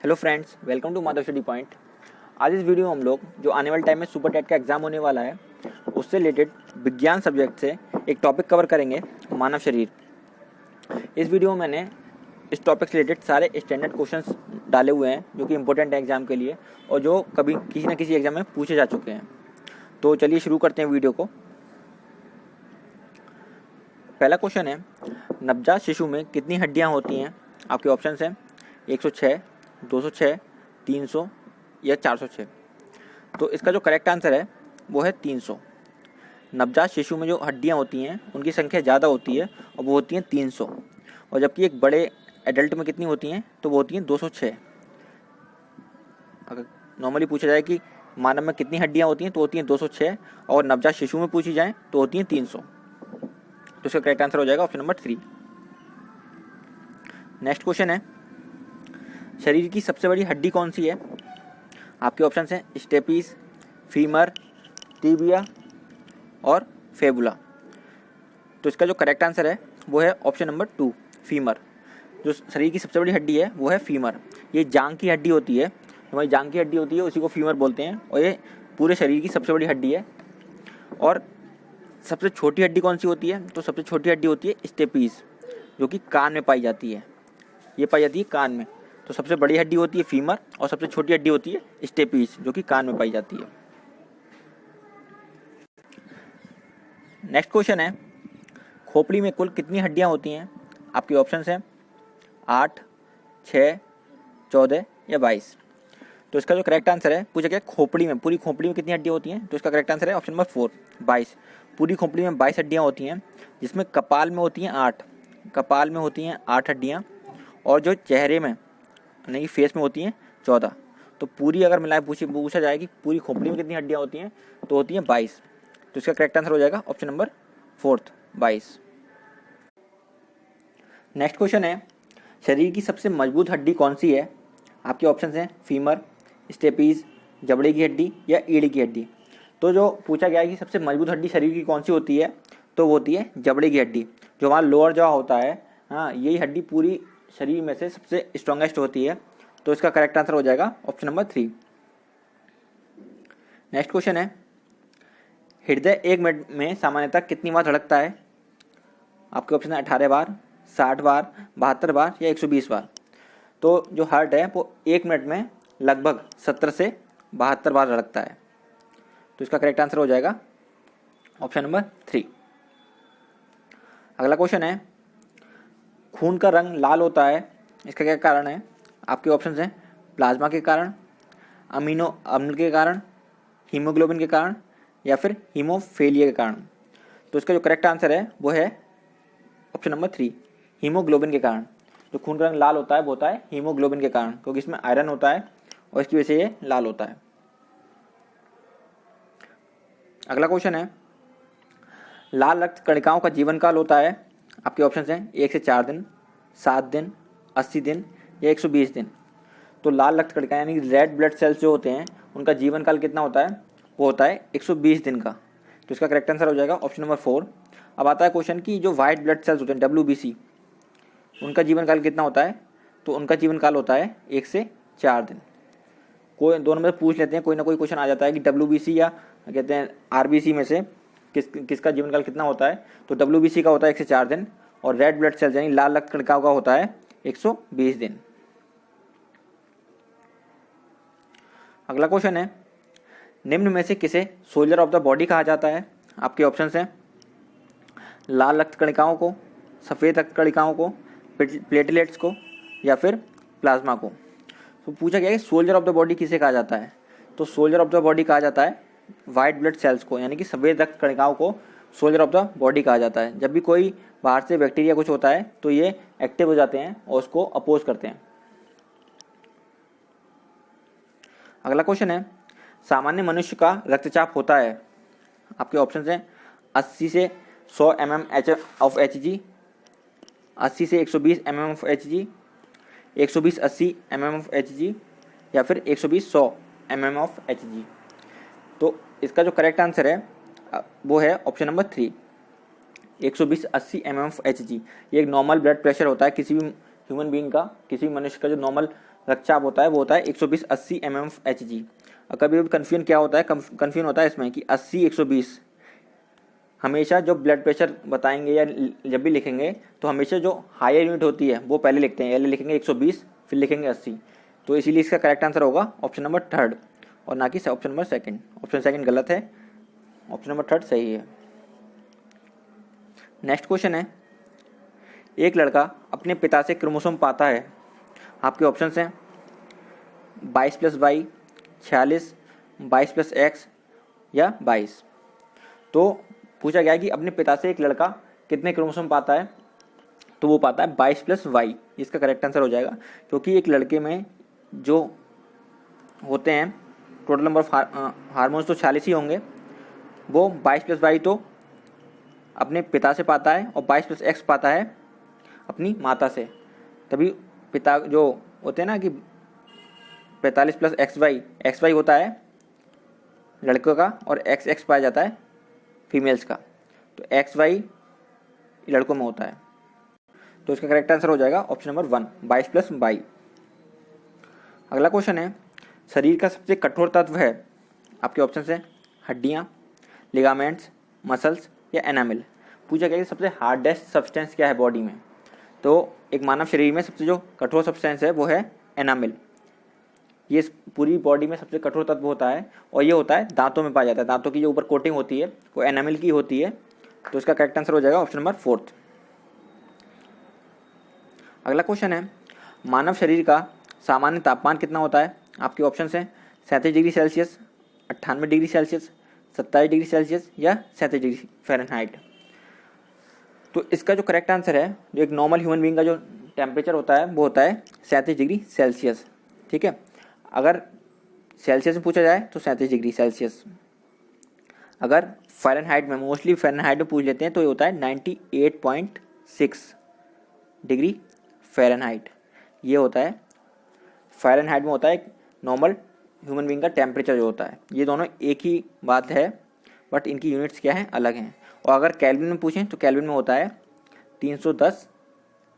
Hello friends, welcome to Madhav study point. आज इस video में हम लोग जो आने वाले टाइम में सुपर टेट का एग्जाम होने वाला है उससे रिलेटेड विज्ञान सब्जेक्ट से एक टॉपिक कवर करेंगे, मानव शरीर। इस वीडियो में मैंने इस टॉपिक से रिलेटेड सारे स्टैंडर्ड क्वेश्चंस डाले हुए हैं जो कि इंपॉर्टेंट है एग्जाम के लिए और जो कभी किसी न किसी एग्जाम में पूछे जा चुके हैं। तो चलिए शुरू करते हैं वीडियो को। पहला क्वेश्चन है, नवजात शिशु में कितनी हड्डियां होती हैं? आपके ऑप्शन हैं 106, 206, 300 या 406। तो इसका जो करेक्ट आंसर है वो है 300। नवजात शिशु में जो हड्डियां होती हैं उनकी संख्या ज़्यादा होती है और वो होती हैं 300, और जबकि एक बड़े एडल्ट में कितनी होती हैं तो वो होती हैं 206। अगर नॉर्मली पूछा जाए कि मानव में कितनी हड्डियां होती हैं तो होती हैं 206, और नवजात शिशु में पूछी जाए तो होती हैं 300। तो इसका करेक्ट आंसर हो जाएगा ऑप्शन नंबर 3। नेक्स्ट क्वेश्चन है, शरीर की सबसे बड़ी हड्डी कौन सी है? आपके ऑप्शन हैं स्टेपीज, फीमर, टीबिया और फेबुला। तो इसका जो करेक्ट आंसर है वो है ऑप्शन नंबर 2, फीमर। जो शरीर की सबसे बड़ी हड्डी है वो है फीमर। ये जांग की हड्डी होती है, हमारी जांग की हड्डी होती है उसी को फीमर बोलते हैं, और ये पूरे शरीर की सबसे बड़ी हड्डी है। और सबसे छोटी हड्डी कौन सी होती है? तो सबसे छोटी हड्डी होती है स्टेपीज, जो कि कान में पाई जाती है। ये पाई जाती है कान में। तो सबसे बड़ी हड्डी होती है फीमर और सबसे छोटी हड्डी होती है स्टेपीज, जो कि कान में पाई जाती है। नेक्स्ट क्वेश्चन है, खोपड़ी में कुल कितनी हड्डियां होती हैं? आपके ऑप्शंस हैं 8, 6, 14 या 22। तो इसका जो करेक्ट आंसर है, पूछा गया खोपड़ी में, पूरी खोपड़ी में कितनी हड्डियां होती हैं? तो इसका करेक्ट आंसर है ऑप्शन नंबर 4, 22। पूरी खोपड़ी में 22 हड्डियां होती हैं, जिसमें कपाल में होती हैं 8, कपाल में होती हैं 8 हड्डियां, और जो चेहरे में नहीं फेस में होती हैं 14। तो पूरी अगर मिलाए पूछा जाए कि पूरी खोपड़ी में कितनी हड्डियां होती हैं तो होती हैं 22। तो इसका करेक्ट आंसर हो जाएगा ऑप्शन नंबर 4, 22। नेक्स्ट क्वेश्चन है, शरीर की सबसे मजबूत हड्डी कौन सी है? आपके ऑप्शन हैं फीमर, स्टेपीज, जबड़े की हड्डी या रीढ़ की हड्डी। तो जो पूछा गया है कि सबसे मजबूत हड्डी शरीर की कौन सी होती है, तो वो होती है जबड़े की हड्डी। जो हमारा लोअर जॉ होता है, हाँ, यही हड्डी पूरी शरीर में से सबसे स्ट्रॉन्गेस्ट होती है। तो इसका करेक्ट आंसर हो जाएगा ऑप्शन नंबर 3। नेक्स्ट क्वेश्चन है, हृदय 1 मिनट में सामान्यतः कितनी बार धड़कता है? आपके ऑप्शन है 18 बार, 60 बार, 72 बार या 120 बार। तो जो हार्ट है वो 1 मिनट में लगभग 70 से 72 बार धड़कता है। तो इसका करेक्ट आंसर हो जाएगा ऑप्शन नंबर 3। अगला क्वेश्चन है, खून का रंग लाल होता है, इसका क्या कारण है? आपके ऑप्शंस हैं प्लाज्मा के कारण, अमीनो अम्ल के कारण, हीमोग्लोबिन के कारण या फिर हीमोफेलिया के कारण। तो इसका जो करेक्ट आंसर है वो है ऑप्शन नंबर 3, हीमोग्लोबिन के कारण। जो खून का रंग लाल होता है वो होता है हीमोग्लोबिन के कारण, क्योंकि इसमें आयरन होता है और इसकी वजह से ये लाल होता है। अगला क्वेश्चन है, लाल रक्त कणिकाओं का जीवन काल होता है। आपके ऑप्शन हैं 1 से 4 दिन, 7 दिन, 80 दिन या 120 दिन। तो लाल रक्त कणिका यानी रेड ब्लड सेल्स जो होते हैं उनका जीवन काल कितना होता है? वो होता है 120 दिन का। तो इसका करेक्ट आंसर हो जाएगा ऑप्शन नंबर 4। अब आता है क्वेश्चन कि जो वाइट ब्लड सेल्स होते हैं WBC, उनका जीवन काल कितना होता है? तो उनका जीवन काल होता है 1 से 4 दिन। कोई दोनों में पूछ लेते हैं, कोई ना कोई क्वेश्चन आ जाता है कि WBC या कहते हैं RBC में से किसका जीवन काल कितना होता है? तो WBC का होता है 1 से 4 दिन, और रेड ब्लड सेल्स यानी लाल रक्त कणिकाओं का होता है 120 दिन। अगला क्वेश्चन है, निम्न में से किसे सोल्जर ऑफ द बॉडी कहा जाता है? आपके ऑप्शंस हैं लाल रक्त कणिकाओं को, सफ़ेद रक्त कणिकाओं को, प्लेटलेट्स को या फिर प्लाज्मा को। तो पूछा गया है सोल्जर ऑफ द बॉडी किसे कहा जाता है? तो सोल्जर ऑफ द बॉडी कहा जाता है वाइट ब्लड सेल्स को, यानी कि सफ़ेद रक्त कणिकाओं को सोल्जर ऑफ द बॉडी कहा जाता है। जब भी कोई बाहर से बैक्टीरिया कुछ होता है तो ये एक्टिव हो जाते हैं और उसको अपोज करते हैं। अगला क्वेश्चन है, सामान्य मनुष्य का रक्तचाप होता है। आपके ऑप्शन हैं 80 से 100 mm ऑफ Hg, 80 से 120 mm of Hg, 120-80 mm of Hg या फिर 120-100 mm ऑफ Hg। तो इसका जो करेक्ट आंसर है वो है option number 3, 120-80 mm of Hg। ये एक नॉर्मल ब्लड प्रेशर होता है किसी भी ह्यूमन बीइंग का, किसी मनुष्य का जो नॉर्मल रक्तचाप होता है वो होता है 120/80 mmHg। कभी भी कन्फ्यूजन क्या होता है, कन्फ्यूजन होता है इसमें कि 80 120, हमेशा जो ब्लड प्रेशर बताएंगे या जब भी लिखेंगे तो हमेशा जो हायर यूनिट होती है वो पहले लिखते हैं, पहले लिखेंगे 120 फिर लिखेंगे 80। तो इसीलिए इसका करेक्ट आंसर होगा ऑप्शन नंबर 3 और ना कि ऑप्शन नंबर 2। ऑप्शन 2 गलत है, ऑप्शन नंबर 3 सही है। नेक्स्ट क्वेश्चन है, एक लड़का अपने पिता से क्रोमोसोम पाता है। आपके ऑप्शन हैं 22+y, 46, 22+x या 22। तो पूछा गया है कि अपने पिता से एक लड़का कितने क्रोमोसोम पाता है, तो वो पाता है 22+y। इसका करेक्ट आंसर हो जाएगा, क्योंकि एक लड़के में जो होते हैं टोटल नंबर ऑफ हार्मोन्स तो 46 ही होंगे, वो 22+y तो अपने पिता से पाता है और 22+x पाता है अपनी माता से। तभी पिता जो होते हैं ना कि 45+xy, xy होता है लड़कों का और xx पाया जाता है फीमेल्स का, तो xy लड़कों में होता है। तो इसका करेक्ट आंसर हो जाएगा ऑप्शन नंबर 1, 22+y। अगला क्वेश्चन है, शरीर का सबसे कठोर तत्व है। आपके ऑप्शन है हड्डियाँ, लिगामेंट्स, मसल्स या एनामिल। पूछा गया कि सबसे हार्डेस्ट सब्सटेंस क्या है बॉडी में, तो एक मानव शरीर में सबसे जो कठोर सब्सटेंस है वो है एनामिल। ये पूरी बॉडी में सबसे कठोर तत्व होता है और ये होता है दांतों में पाया जाता है। दांतों की जो ऊपर कोटिंग होती है वो एनामिल की होती है। तो इसका करेक्ट आंसर हो जाएगा ऑप्शन नंबर 4। अगला क्वेश्चन है, मानव शरीर का सामान्य तापमान कितना होता है। आपके ऑप्शन हैं 37 degree Celsius, 98 degree Celsius, 27 degree Celsius या 37 डिग्री फ़ारेनहाइट। तो इसका जो करेक्ट आंसर है, जो एक नॉर्मल ह्यूमन बीइंग का जो टेम्परेचर होता है वो होता है 37 डिग्री सेल्सियस। ठीक है, अगर सेल्सियस में पूछा जाए तो 37 डिग्री सेल्सियस। अगर फ़ारेनहाइट में, मोस्टली फ़ारेनहाइट में पूछ लेते हैं तो ये होता है 98.6 डिग्री फ़ारेनहाइट। ये होता है फ़ारेनहाइट में होता है एक नॉर्मल ह्यूमन बीइंग का टेम्परेचर जो होता है। ये दोनों एक ही बात है बट इनकी यूनिट्स क्या हैं, अलग हैं। और अगर केल्विन में पूछें तो केल्विन में होता है 310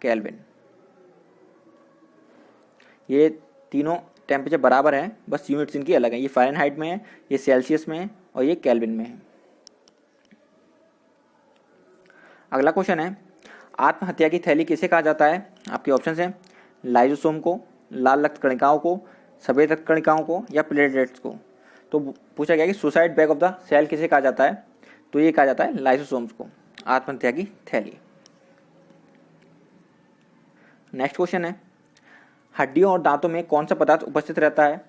केल्विन। ये तीनों टेम्परेचर बराबर हैं, बस यूनिट्स इनकी अलग हैं। ये फ़ारेनहाइट में है, ये सेल्सियस में है और ये केल्विन में है। अगला क्वेश्चन है, आत्महत्या की थैली किसे कहा जाता है। आपके ऑप्शन हैं लाइसोसोम को, लाल रक्त कणिकाओं को, सफेद रक्त कणिकाओं को या प्लेटलेट्स को। तो पूछा गया कि suicide bag of the cell किसे कहा जाता है, तो ये कहा जाता है लाइसोसोम्स को, आत्महत्या की थैली। नेक्स्ट क्वेश्चन है, हड्डियों और दांतों में कौन सा पदार्थ उपस्थित रहता है।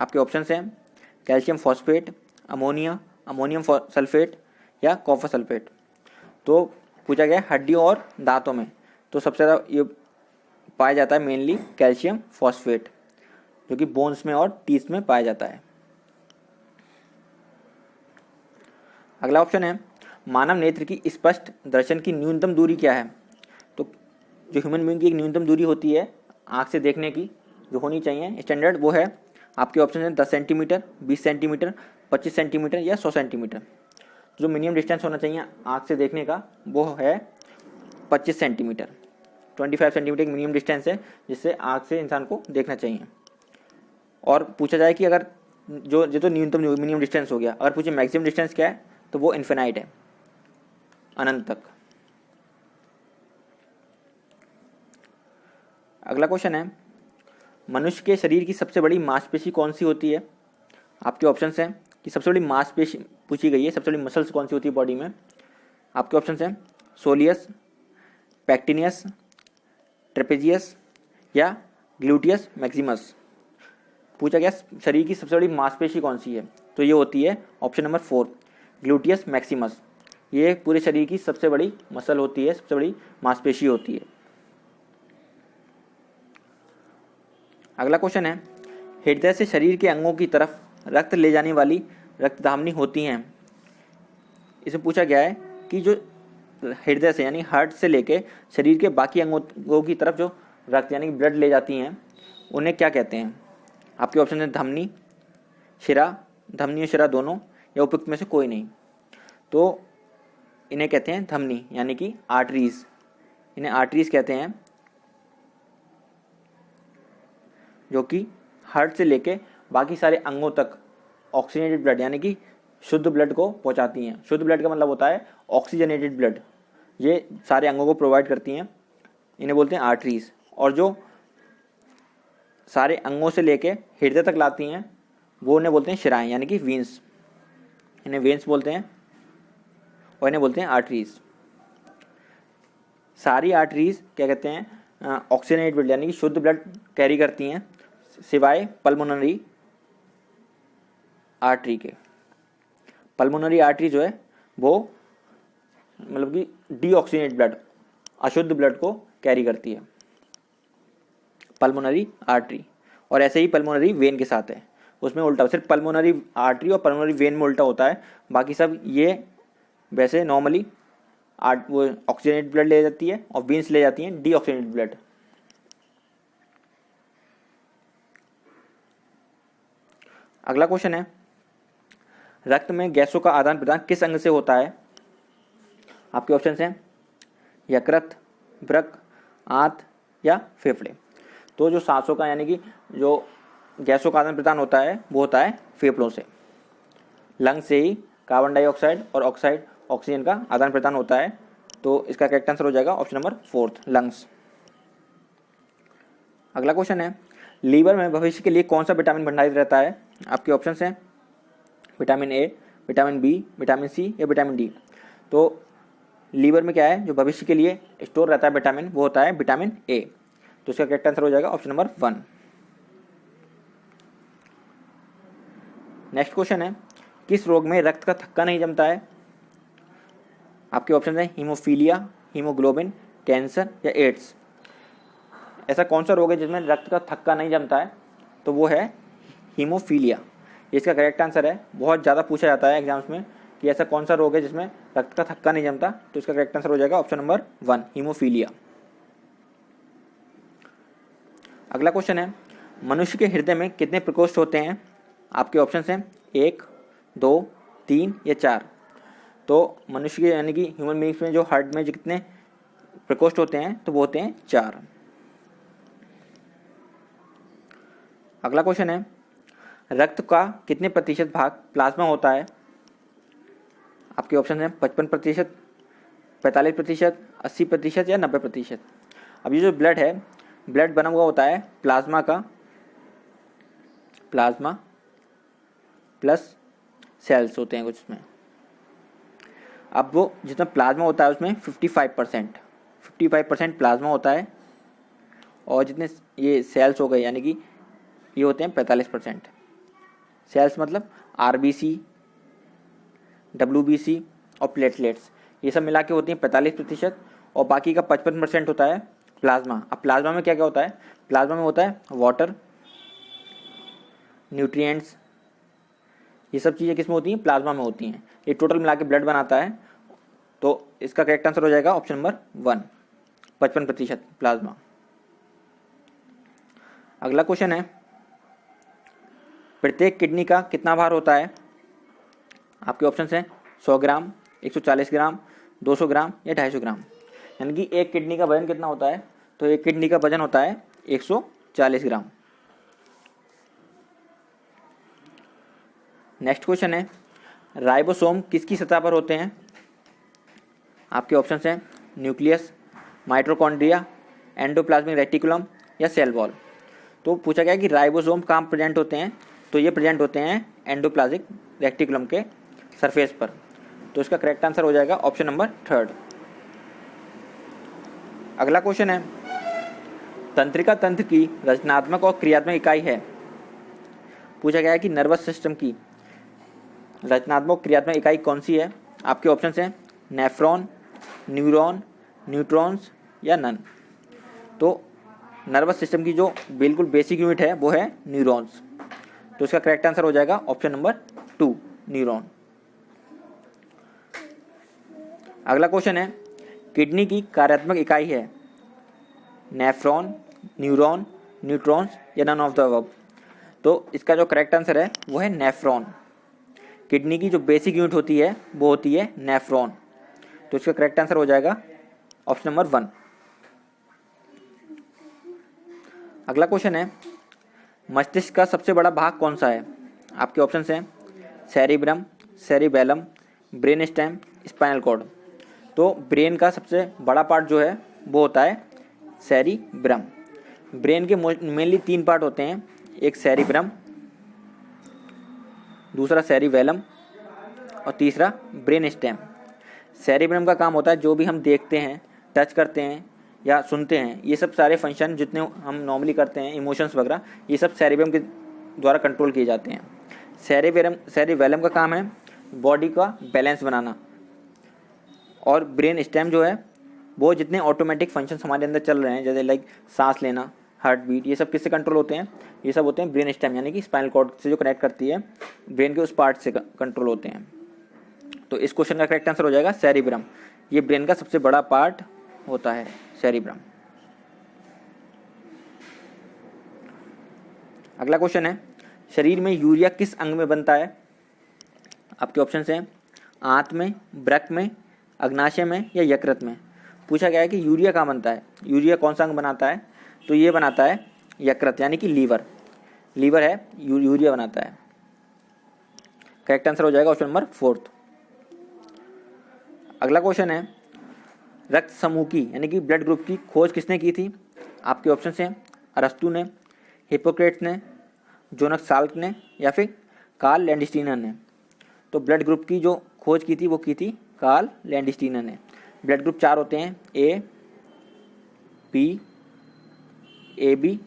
आपके ऑप्शन हैं calcium phosphate, ammonia, ammonium sulphate या कॉपर सल्फेट। तो पूछा गया हड्डियों और दांतों में, तो सबसे ज़्यादा ये पाया जाता है मेनली कैल्शियम फॉस्फेट, जो कि बोन्स में और टीथ में पाया जाता है। अगला ऑप्शन है, मानव नेत्र की स्पष्ट दर्शन की न्यूनतम दूरी क्या है। तो जो ह्यूमन बीइंग की एक न्यूनतम दूरी होती है आँख से देखने की जो होनी चाहिए स्टैंडर्ड, वो है, आपके ऑप्शन है 10 सेंटीमीटर, 20 सेंटीमीटर, 25 सेंटीमीटर या 100 सेंटीमीटर। जो मिनिमम डिस्टेंस होना चाहिए आँख से देखने का वो है 25 सेंटीमीटर। 25 सेंटीमीटर एक मिनिमम डिस्टेंस है जिससे आँख से इंसान को देखना चाहिए। और पूछा जाए कि अगर जो ये तो न्यूनतम मिनिमम डिस्टेंस हो गया, अगर पूछे मैक्सिमम डिस्टेंस क्या है तो वो इन्फिनाइट है, अनंत तक। अगला क्वेश्चन है, मनुष्य के शरीर की सबसे बड़ी मांसपेशी कौन सी होती है। आपके ऑप्शन हैं कि सबसे बड़ी मांसपेशी पूछी गई है, सबसे बड़ी मसल्स कौन सी होती है बॉडी में। आपके ऑप्शन हैं सोलियस, पैक्टिनियस, ट्रेपेजियस या ग्लूटियस मैक्सिमस। पूछा गया शरीर की सबसे बड़ी मांसपेशी कौन सी है, तो ये होती है ऑप्शन नंबर 4 ग्लूटियस मैक्सिमस। ये पूरे शरीर की सबसे बड़ी मसल होती है, सबसे बड़ी मांसपेशी होती है। अगला क्वेश्चन है, हृदय से शरीर के अंगों की तरफ रक्त ले जाने वाली रक्तधमनी होती हैं। इसमें पूछा गया है कि जो हृदय से यानी हार्ट से लेके शरीर के बाकी अंगों की तरफ जो रक्त यानी ब्लड ले जाती हैं उन्हें क्या कहते हैं। आपके ऑप्शन है धमनी, शिरा, धमनी और शिरा दोनों या उपयुक्त में से कोई नहीं। तो इन्हें कहते हैं धमनी यानी कि आर्टरीज, इन्हें आर्टरीज कहते हैं। जो कि हार्ट से लेके बाकी सारे अंगों तक ऑक्सीजनेटेड ब्लड यानी कि शुद्ध ब्लड को पहुंचाती हैं। शुद्ध ब्लड का मतलब होता है ऑक्सीजनेटेड ब्लड। ये सारे अंगों को प्रोवाइड करती हैं, इन्हें बोलते हैं आर्टरीज। और जो सारे अंगों से लेके हृदय तक लाती हैं वो इन्हें बोलते हैं शिराएं यानी कि वेन्स। इन्हें वेन्स बोलते हैं और इन्हें बोलते हैं आर्टरीज। सारी आर्टरीज क्या कहते हैं, ऑक्सीजनेटेड ब्लड यानी कि शुद्ध ब्लड कैरी करती हैं, सिवाय पल्मोनरी आर्टरी के। पल्मोनरी आर्टरी जो है वो मतलब कि डीऑक्सीजनेटेड ब्लड, अशुद्ध ब्लड को कैरी करती है, पल्मोनरी आर्टरी। और ऐसे ही पल्मोनरी वेन के साथ है, उसमें उल्टा, सिर्फ पल्मोनरी आर्टरी और पल्मोनरी वेन में उल्टा होता है। बाकी सब ये वैसे नॉर्मली वो ऑक्सीजनेटेड ब्लड ले जाती है और वेन्स ले जाती हैं डीऑक्सीजनेटेड ब्लड। अगला क्वेश्चन है, रक्त में गैसों का आदान प्रदान किस अंग से होता है? आपके ऑप्शन हैं यकृत, वृक्क, आंत या फेफड़े। तो जो सांसों का यानी कि जो गैसों का आदान प्रदान होता है वो होता है फेफड़ों से। लंग से ही कार्बन डाइऑक्साइड और ऑक्सीजन का आदान प्रदान होता है। तो इसका करेक्ट आंसर हो जाएगा ऑप्शन नंबर 4, लंग्स। अगला क्वेश्चन है, लीवर में भविष्य के लिए कौन सा विटामिन भंडारित रहता है? आपके ऑप्शन हैं vitamin A, vitamin B, vitamin C या विटामिन डी। तो लीवर में क्या है जो भविष्य के लिए स्टोर रहता है विटामिन, वो होता है विटामिन ए। तो इसका करेक्ट आंसर हो जाएगा ऑप्शन नंबर 1। नेक्स्ट क्वेश्चन है, किस रोग में रक्त का थक्का नहीं जमता है? आपके ऑप्शन है हीमोफीलिया, हीमोग्लोबिन, कैंसर या एड्स। ऐसा कौन सा रोग है जिसमें रक्त का थक्का नहीं जमता है? तो वो है हीमोफीलिया। इसका करेक्ट आंसर है, बहुत ज़्यादा पूछा जाता है एग्जाम्स में कि ऐसा कौन सा रोग है जिसमें रक्त का थक्का नहीं जमता। तो इसका करेक्ट आंसर हो जाएगा ऑप्शन नंबर 1, हीमोफीलिया। अगला क्वेश्चन है, मनुष्य के हृदय में कितने प्रकोष्ठ होते हैं? आपके ऑप्शन हैं 1, 2, 3 या 4। तो मनुष्य के यानी कि ह्यूमन बींग्स में जो हार्ट में जो कितने प्रकोष्ठ होते हैं तो वो होते हैं 4। अगला क्वेश्चन है, रक्त का कितने प्रतिशत भाग प्लाज्मा होता है? आपके ऑप्शन हैं 55%, 45%, 80% या 90%। अब ये जो ब्लड है, ब्लड बना हुआ होता है प्लाज्मा का, प्लाज्मा प्लस सेल्स होते हैं कुछ उसमें। अब वो जितना प्लाज्मा होता है उसमें 55% प्लाज्मा होता है और जितने ये सेल्स हो गए यानी कि ये होते हैं 45%। सेल्स मतलब आरबीसी, डब्ल्यूबीसी और प्लेटलेट्स, ये सब मिला के होती हैं 45% और बाकी का 55% होता है प्लाज्मा। अब प्लाज्मा में क्या क्या होता है? प्लाज्मा में होता है वाटर, न्यूट्रिएंट्स, ये सब चीज़ें किस में होती हैं? प्लाज्मा में होती हैं। ये टोटल मिला के ब्लड बनाता है। तो इसका करेक्ट आंसर हो जाएगा ऑप्शन नंबर 1, 55% प्लाज्मा। अगला क्वेश्चन है, प्रत्येक किडनी का कितना भार होता है? आपके ऑप्शन हैं 100 ग्राम, 140 ग्राम, 200 ग्राम या 250 ग्राम। यानी कि एक किडनी का वजन कितना होता है? तो एक किडनी का वजन होता है 140 ग्राम। नेक्स्ट क्वेश्चन है, राइबोसोम किसकी सतह पर होते हैं? आपके ऑप्शन हैं न्यूक्लियस, माइटोकॉन्ड्रिया, एंडोप्लाज्मिक रेटिकुलम या सेल वॉल। तो पूछा गया कि राइबोसोम कहाँ प्रेजेंट होते हैं? तो ये प्रेजेंट होते हैं एंडोप्लाज्मिक रेटिकुलम के सरफेस पर। तो इसका करेक्ट आंसर हो जाएगा ऑप्शन नंबर 3। अगला क्वेश्चन है, तंत्रिका तंत्र की रचनात्मक और क्रियात्मक इकाई है। पूछा गया है कि नर्वस सिस्टम की रचनात्मक क्रियात्मक इकाई कौन सी है? आपके ऑप्शन हैं नेफ्रॉन, न्यूरॉन, न्यूट्रॉन्स या नन। तो नर्वस सिस्टम की जो बिल्कुल बेसिक यूनिट है वो है न्यूरॉन्स। तो इसका करेक्ट आंसर हो जाएगा ऑप्शन नंबर 2, न्यूरॉन। अगला क्वेश्चन है, किडनी की कार्यात्मक इकाई है नेफ्रॉन, न्यूरॉन, न्यूट्रॉन्स या नन ऑफ द अबव। तो इसका जो करेक्ट आंसर है वो है नेफ्रॉन। किडनी की जो बेसिक यूनिट होती है वो होती है नेफ्रॉन। तो इसका करेक्ट आंसर हो जाएगा ऑप्शन नंबर 1। अगला क्वेश्चन है, मस्तिष्क का सबसे बड़ा भाग कौन सा है? आपके ऑप्शन हैं cerebrum, cerebellum, brain stem, spinal cord. तो ब्रेन का सबसे बड़ा पार्ट जो है वो होता है सेरिब्रम। ब्रेन के मेनली 3 पार्ट होते हैं, एक सेरिब्रम, दूसरा सेरिबेलम और तीसरा ब्रेन स्टेम। सेरिब्रम का काम होता है जो भी हम देखते हैं, टच करते हैं या सुनते हैं, ये सब सारे फंक्शन जितने हम नॉर्मली करते हैं, इमोशंस वगैरह, ये सब सेरिब्रम के द्वारा कंट्रोल किए जाते हैं। सेरिबेलम का काम है बॉडी का बैलेंस बनाना, और ब्रेन स्टेम जो है वो जितने ऑटोमेटिक फंक्शंस हमारे अंदर चल रहे हैं, जैसे लाइक सांस लेना, हार्ट बीट, ये सब किससे कंट्रोल होते हैं? ये सब होते हैं ब्रेन स्टेम, यानी कि स्पाइनल कॉर्ड से जो कनेक्ट करती है ब्रेन के उस पार्ट से कंट्रोल होते हैं। तो इस क्वेश्चन का करेक्ट आंसर हो जाएगा सेरिब्रम। ये ब्रेन का सबसे बड़ा पार्ट होता है सेरिब्रम। अगला क्वेश्चन है शरीर में यूरिया किस अंग में बनता है? आपके ऑप्शन हैं आंत में, वृक्क में, अग्नाशय में या यकृत में। पूछा गया है कि यूरिया कहाँ बनता है, यूरिया कौन सा अंग बनाता है? तो ये बनाता है यकृत, यानी कि लीवर है यूरिया बनाता है। करेक्ट आंसर हो जाएगा ऑप्शन नंबर 4। अगला क्वेश्चन है रक्त समूह की यानी कि ब्लड ग्रुप की खोज किसने की थी? आपके ऑप्शन हैं अरस्तु ने, हिप्पोक्रेट्स ने, जोनस साल्क ने या फिर कार्ल लैंडस्टीनर ने। तो ब्लड ग्रुप की जो खोज की थी वो की थी कार्ल लैंडस्टीनर ने। ब्लड ग्रुप 4 होते हैं, ए, बी, ए बी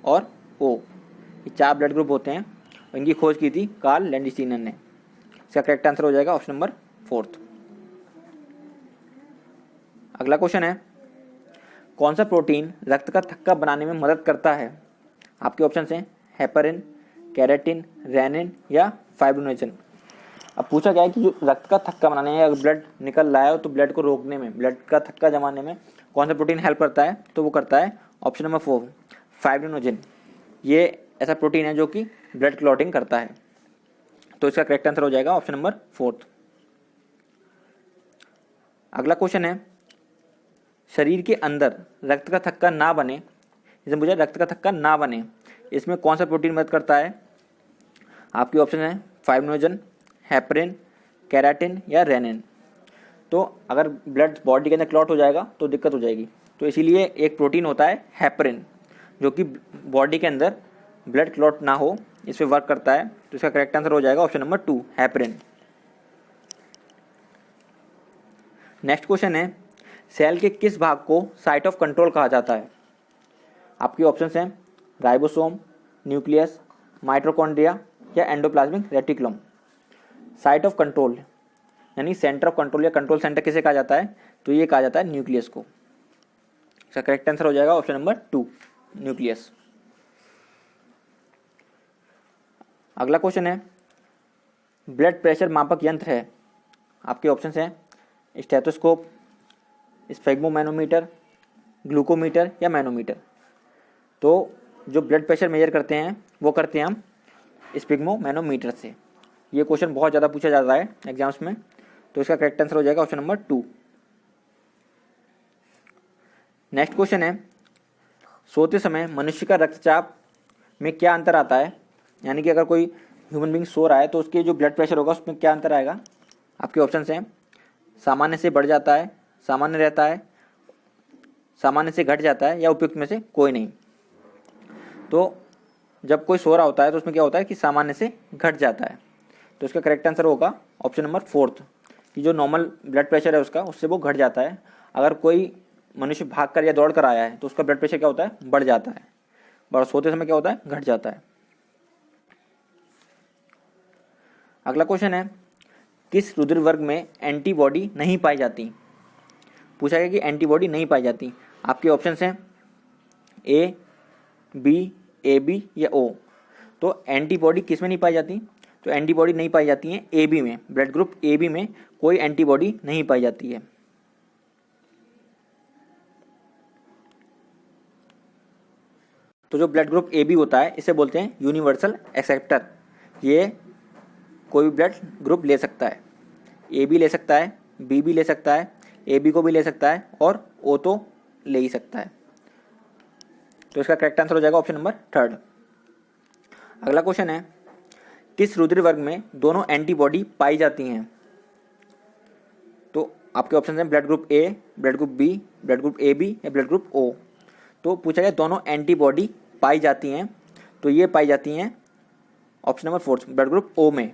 और ओ, ये 4 ब्लड ग्रुप होते हैं। इनकी खोज की थी कार्ल लैंडस्टीनर ने। इसका करेक्ट आंसर हो जाएगा ऑप्शन नंबर 4। अगला क्वेश्चन है कौन सा प्रोटीन रक्त का थक्का बनाने में मदद करता है? आपके ऑप्शन हैं हेपरिन, केराटिन, रेनिन या फाइब्रोनेजन। अब पूछा गया है कि जो रक्त का थक्का बनाने में, अगर ब्लड निकल रहा है तो ब्लड को रोकने में, ब्लड का थक्का जमाने में कौन सा प्रोटीन हेल्प करता है? तो वो करता है ऑप्शन नंबर 4 फाइब्रोनोजिन। ये ऐसा प्रोटीन है जो कि ब्लड क्लॉटिंग करता है। तो इसका करेक्ट आंसर हो जाएगा ऑप्शन नंबर 4। अगला क्वेश्चन है शरीर के अंदर रक्त का थक्का ना बने, जैसे मुझे रक्त का थक्का ना बने, इसमें कौन सा प्रोटीन मदद करता है? आपके ऑप्शन है फाइब्रोनोजन, हेपरिन, केराटिन या रेनिन। तो अगर ब्लड बॉडी के अंदर क्लॉट हो जाएगा तो दिक्कत हो जाएगी, तो इसीलिए एक प्रोटीन होता है हेपरिन जो कि बॉडी के अंदर ब्लड क्लॉट ना हो इस पर वर्क करता है। तो इसका करेक्ट आंसर हो जाएगा option number 2 heparin. Next question है सेल के किस भाग को साइट ऑफ कंट्रोल कहा जाता है? आपके ऑप्शंस हैं राइबोसोम, न्यूक्लियस, माइटोकॉन्ड्रिया या endoplasmic reticulum. Site of control यानी सेंटर ऑफ कंट्रोल या कंट्रोल सेंटर किसे कहा जाता है? तो ये कहा जाता है न्यूक्लियस को। इसका करेक्ट आंसर हो जाएगा ऑप्शन नंबर 2 न्यूक्लियस। अगला क्वेश्चन है ब्लड प्रेशर मापक यंत्र है। आपके ऑप्शंस हैं स्टेथोस्कोप, स्फेग्मोमैनोमीटर, ग्लूकोमीटर या मैनोमीटर। तो जो ब्लड प्रेशर मेजर करते हैं वो करते हैं हम स्फेग्मोमैनोमीटर से। ये क्वेश्चन बहुत ज़्यादा पूछा जाता है एग्जाम्स में, तो इसका करेक्ट आंसर हो जाएगा ऑप्शन नंबर 2। नेक्स्ट क्वेश्चन है सोते समय मनुष्य का रक्तचाप में क्या अंतर आता है? यानी कि अगर कोई ह्यूमन बीइंग सो रहा है तो उसके जो ब्लड प्रेशर होगा उसमें क्या अंतर आएगा? आपके ऑप्शन हैं सामान्य से बढ़ जाता है, सामान्य रहता है, सामान्य से घट जाता है या उपयुक्त में से कोई नहीं। तो जब कोई सो रहा होता है तो उसमें क्या होता है कि सामान्य से घट जाता है। तो इसका करेक्ट आंसर होगा ऑप्शन नंबर 4 कि जो नॉर्मल ब्लड प्रेशर है उसका, उससे वो घट जाता है। अगर कोई मनुष्य भाग कर या दौड़ कर आया है तो उसका ब्लड प्रेशर क्या होता है? बढ़ जाता है, और सोते समय क्या होता है? घट जाता है। अगला क्वेश्चन है किस रुधिर वर्ग में एंटीबॉडी नहीं पाई जाती? पूछा गया कि एंटीबॉडी नहीं पाई जाती। आपके ऑप्शंस हैं ए, बी, ए बी या ओ। तो एंटीबॉडी किस में नहीं पाई जाती? तो एंटीबॉडी नहीं पाई जाती है ए बी में, ब्लड ग्रुप ए बी में कोई एंटीबॉडी नहीं पाई जाती है। तो जो ब्लड ग्रुप ए बी होता है इसे बोलते हैं यूनिवर्सल एक्सेप्टर। ये कोई भी ब्लड ग्रुप ले सकता है, ए बी ले सकता है, बी भी ले सकता है, ए बी को भी ले सकता है और ओ तो ले ही सकता है। तो इसका करेक्ट आंसर हो जाएगा ऑप्शन नंबर थर्ड। अगला क्वेश्चन है, किस रुधिर वर्ग में दोनों एंटीबॉडी पाई जाती हैं? तो आपके ऑप्शन हैं blood group A, blood group B, blood group A B या ब्लड ग्रुप ओ। तो पूछा गया दोनों एंटीबॉडी पाई जाती हैं, तो ये पाई जाती हैं option number fourth blood group O में,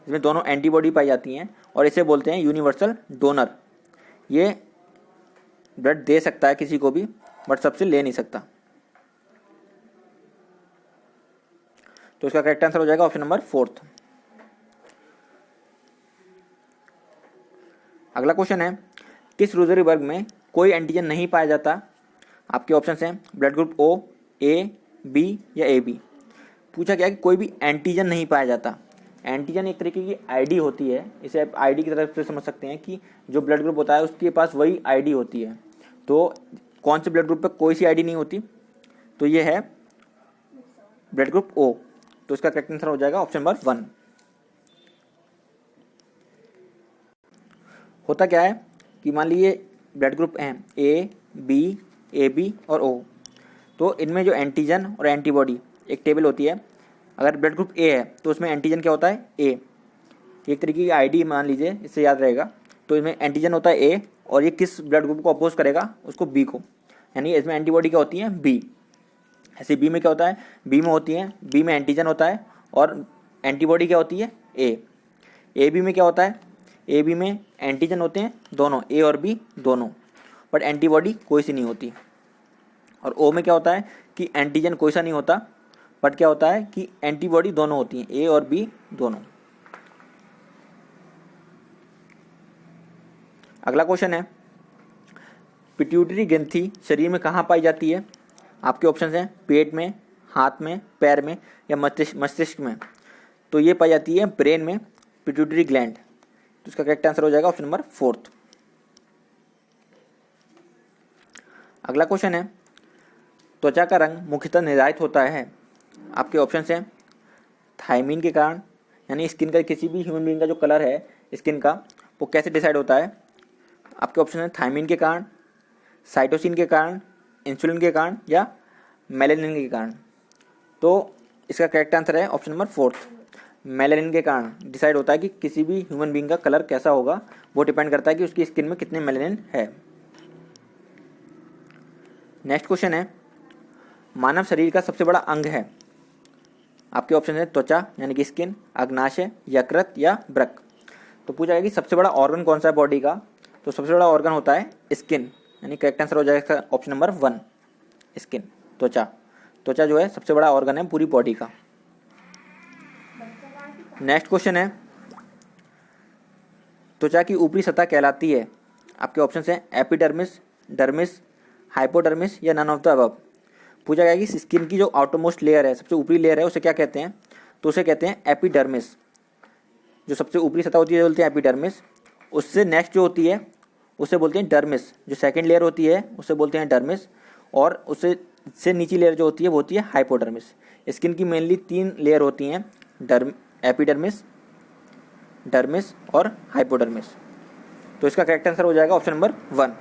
इसमें दोनों एंटीबॉडी पाई जाती हैं और इसे बोलते हैं यूनिवर्सल डोनर। ये ब्लड दे सकता है किसी को भी, बट सबसे ले नहीं सकता। तो इसका करेक्ट आंसर हो जाएगा ऑप्शन नंबर फोर्थ। अगला क्वेश्चन है, किस रुधिर वर्ग में कोई एंटीजन नहीं पाया जाता? आपके ऑप्शन हैं ब्लड ग्रुप ओ, ए, बी या ए बी। पूछा गया कि कोई भी एंटीजन नहीं पाया जाता। एंटीजन एक तरीके की आईडी होती है, इसे आप आईडी की तरफ से समझ सकते हैं कि जो ब्लड ग्रुप होता है उसके पास वही आईडी होती है। तो कौन से ब्लड ग्रुप पे कोई सी आईडी नहीं होती? तो ये है ब्लड ग्रुप ओ। तो इसका करेक्ट आंसर हो जाएगा ऑप्शन नंबर 1। होता क्या है कि मान लीजिए ब्लड ग्रुप हैं ए, बी, ए बी और ओ। तो इनमें जो एंटीजन और एंटीबॉडी एक टेबल होती है। अगर ब्लड ग्रुप ए है तो उसमें एंटीजन क्या होता है? ए। एक तरीके की आईडी मान लीजिए, इससे याद रहेगा। तो इसमें एंटीजन होता है ए और ये किस ब्लड ग्रुप को अपोज करेगा? उसको बी को। यानी इसमें एंटीबॉडी क्या होती है? बी। ऐसे बी में क्या होता है? बी में होती है, बी में एंटीजन होता है और एंटीबॉडी क्या होती है? ए। ए बी में क्या होता है? ए बी में एंटीजन होते हैं दोनों, ए और बी दोनों, बट एंटीबॉडी कोई सी नहीं होती। और ओ में क्या होता है कि एंटीजन कोई सा नहीं होता, बट क्या होता है कि एंटीबॉडी दोनों होती हैं, ए और बी दोनों। अगला क्वेश्चन है, पिट्यूटरी ग्रंथि शरीर में कहाँ पाई जाती है? आपके ऑप्शन हैं पेट में, हाथ में, पैर में या मस्तिष्क में। तो ये पाई जाती है ब्रेन में, पिट्यूटरी ग्लैंड। तो इसका करेक्ट आंसर हो जाएगा ऑप्शन नंबर 4। अगला क्वेश्चन है, त्वचा का रंग मुख्यतः निर्धारित होता है। आपके ऑप्शन हैं थायमीन के कारण, यानी स्किन का किसी भी ह्यूमन बीइंग का जो कलर है स्किन का वो कैसे डिसाइड होता है। आपके ऑप्शन है थायमीन के कारण, साइटोसिन के कारण, इंसुलिन के कारण या मेलानिन के कारण। तो इसका करेक्ट आंसर है ऑप्शन नंबर 4, मेलानिन के कारण डिसाइड होता है कि किसी भी ह्यूमन बीइंग का कलर कैसा होगा। वो डिपेंड करता है कि उसकी स्किन में कितने मेलानिन है। नेक्स्ट क्वेश्चन है, मानव शरीर का सबसे बड़ा अंग है। आपके ऑप्शन है त्वचा यानी कि स्किन, अग्नाशय, यकृत या वृक्क। तो पूछा गया कि सबसे बड़ा ऑर्गन कौन सा है बॉडी का? तो सबसे बड़ा ऑर्गन होता है स्किन, यानी करेक्ट आंसर हो जाएगा ऑप्शन नंबर 1, स्किन, त्वचा। त्वचा जो है सबसे बड़ा ऑर्गन है पूरी बॉडी का। नेक्स्ट क्वेश्चन है, त्वचा की ऊपरी सतह कहलाती है। आपके ऑप्शन हैं एपिडर्मिस, डर्मिस, हाइपोडर्मिस या नन ऑफ द अबव। पूछा गया कि स्किन की जो आउटरमोस्ट लेयर है, सबसे ऊपरी लेयर है, उसे क्या कहते हैं? तो उसे कहते हैं एपिडर्मिस। जो सबसे ऊपरी सतह होती है बोलते हैं एपिडर्मिस। उससे नेक्स्ट जो होती है उसे बोलते हैं डर्मिस। जो सेकंड लेयर होती है उसे बोलते हैं डर्मिस और उससे नीची लेयर जो होती है वो होती है हाइपोडर्मिस। स्किन की मेनली 3 लेयर होती हैं, एपिडर्मिस, डर्मिस और हाइपोडर्मिस। तो इसका करेक्ट आंसर हो जाएगा ऑप्शन नंबर 1।